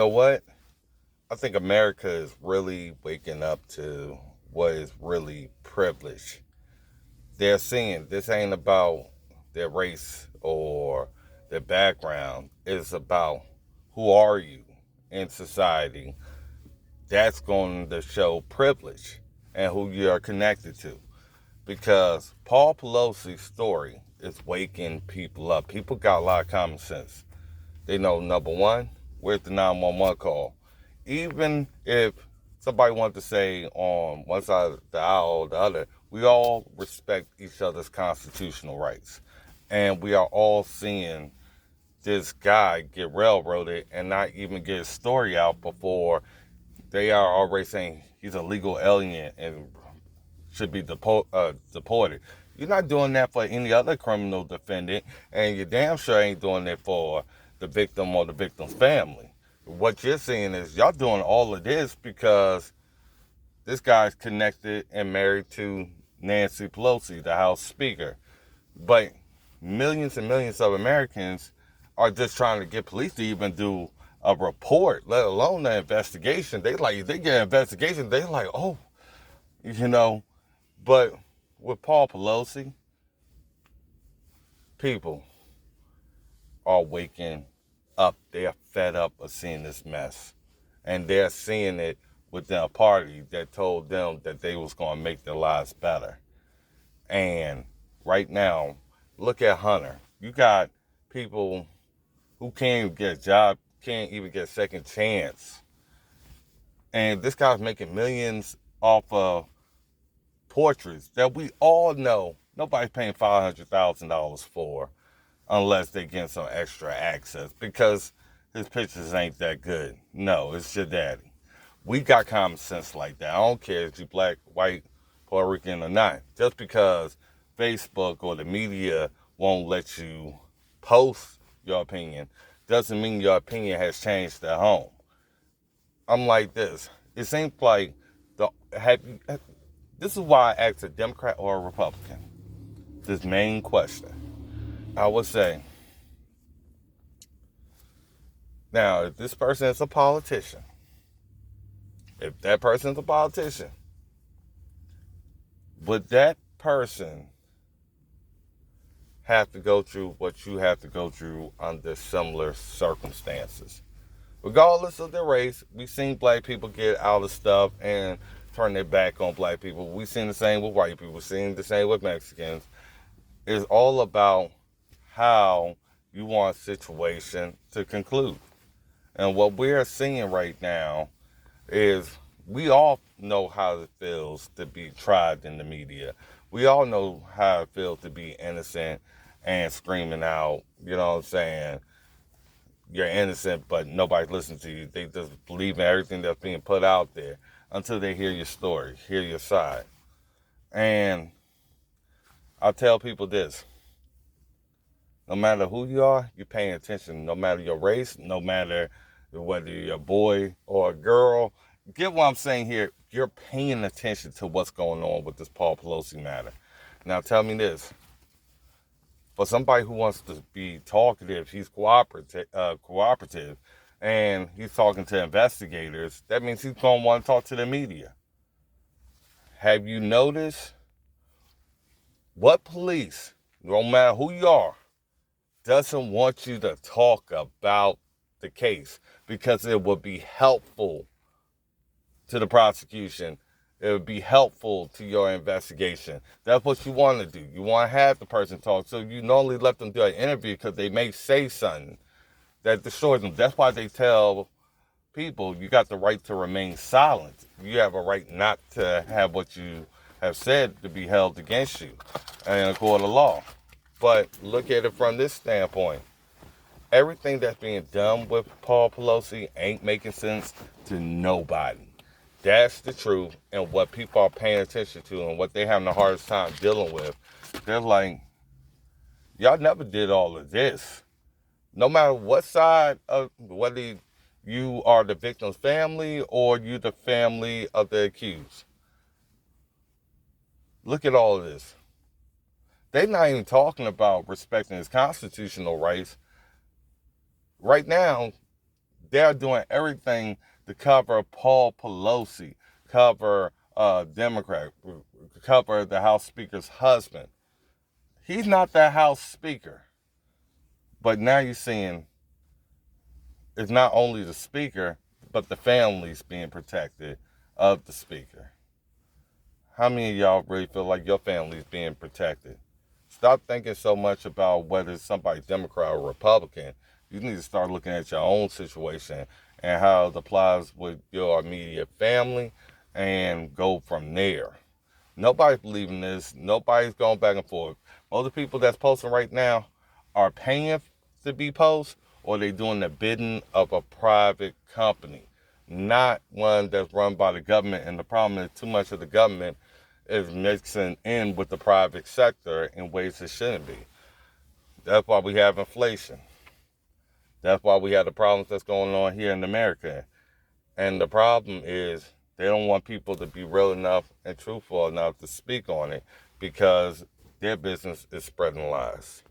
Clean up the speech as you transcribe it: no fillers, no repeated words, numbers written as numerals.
You know what? I think America is really waking up to what is really privilege. They're seeing this ain't about their race or their background. It's about who are you in society. That's going to show privilege and who you are connected to. Because Paul Pelosi's story is waking people up. People got a lot of common sense. They know, number one, where's the 911 call? Even if somebody wanted to say on one side of the aisle or the other, we all respect each other's constitutional rights. And we are all seeing this guy get railroaded and not even get his story out before they are already saying he's a legal alien and should be deported. You're not doing that for any other criminal defendant, and you damn sure ain't doing it for the victim or the victim's family. What you're seeing is y'all doing all of this because this guy's connected and married to Nancy Pelosi, the House Speaker. But millions and millions of Americans are just trying to get police to even do a report, let alone an investigation. They get an investigation, they like, oh, you know. But with Paul Pelosi, people are waking up. They are fed up of seeing this mess. And they're seeing it within a party that told them that they was going to make their lives better. And right now, look at Hunter. You got people who can't even get a job, can't even get a second chance. And this guy's making millions off of portraits that we all know nobody's paying $500,000 for unless they get some extra access because his pictures ain't that good. No, it's your daddy. We got common sense like that. I don't care if you black, white, Puerto Rican or not. Just because Facebook or the media won't let you post your opinion doesn't mean your opinion has changed at home. I'm like this. It seems like this is why I asked a Democrat or a Republican this main question. I would say, now, if this person is a politician, if that person is a politician, would that person have to go through what you have to go through under similar circumstances? Regardless of their race, we've seen black people get out of stuff and turn their back on black people. We've seen the same with white people. We've seen the same with Mexicans. It's all about how you want a situation to conclude. And what we're seeing right now is we all know how it feels to be tried in the media. We all know how it feels to be innocent and screaming out, you know what I'm saying, you're innocent, but nobody's listening to you. They just believe in everything that's being put out there until they hear your story, hear your side. And I'll tell people this. No matter who you are, you're paying attention. No matter your race, no matter whether you're a boy or a girl. Get what I'm saying here? You're paying attention to what's going on with this Paul Pelosi matter. Now tell me this. For somebody who wants to be talkative, he's cooperative, and he's talking to investigators, that means he's going to want to talk to the media. Have you noticed what police, no matter who you are, doesn't want you to talk about the case because it would be helpful to the prosecution. It would be helpful to your investigation. That's what you want to do. You want to have the person talk. So you normally let them do an interview because they may say something that destroys them. That's why they tell people you got the right to remain silent. You have a right not to have what you have said to be held against you in a court of law. But look at it from this standpoint. Everything that's being done with Paul Pelosi ain't making sense to nobody. That's the truth, and what people are paying attention to and what they're having the hardest time dealing with. They're like, y'all never did all of this. No matter what side of, whether you are the victim's family or you the family of the accused. Look at all of this. They're not even talking about respecting his constitutional rights. Right now, they're doing everything to cover Paul Pelosi, cover Democrat, cover the House Speaker's husband. He's not the House Speaker. But now you're seeing it's not only the Speaker, but the families being protected of the Speaker. How many of y'all really feel like your family is being protected? Stop thinking so much about whether somebody's Democrat or Republican. You need to start looking at your own situation and how it applies with your immediate family and go from there. Nobody's believing this. Nobody's going back and forth. Most of the people that's posting right now are paying to be post, or they doing the bidding of a private company, not one that's run by the government. And the problem is too much of the government is mixing in with the private sector in ways it shouldn't be. That's why we have inflation. That's why we have the problems that's going on here in America. And the problem is they don't want people to be real enough and truthful enough to speak on it because their business is spreading lies.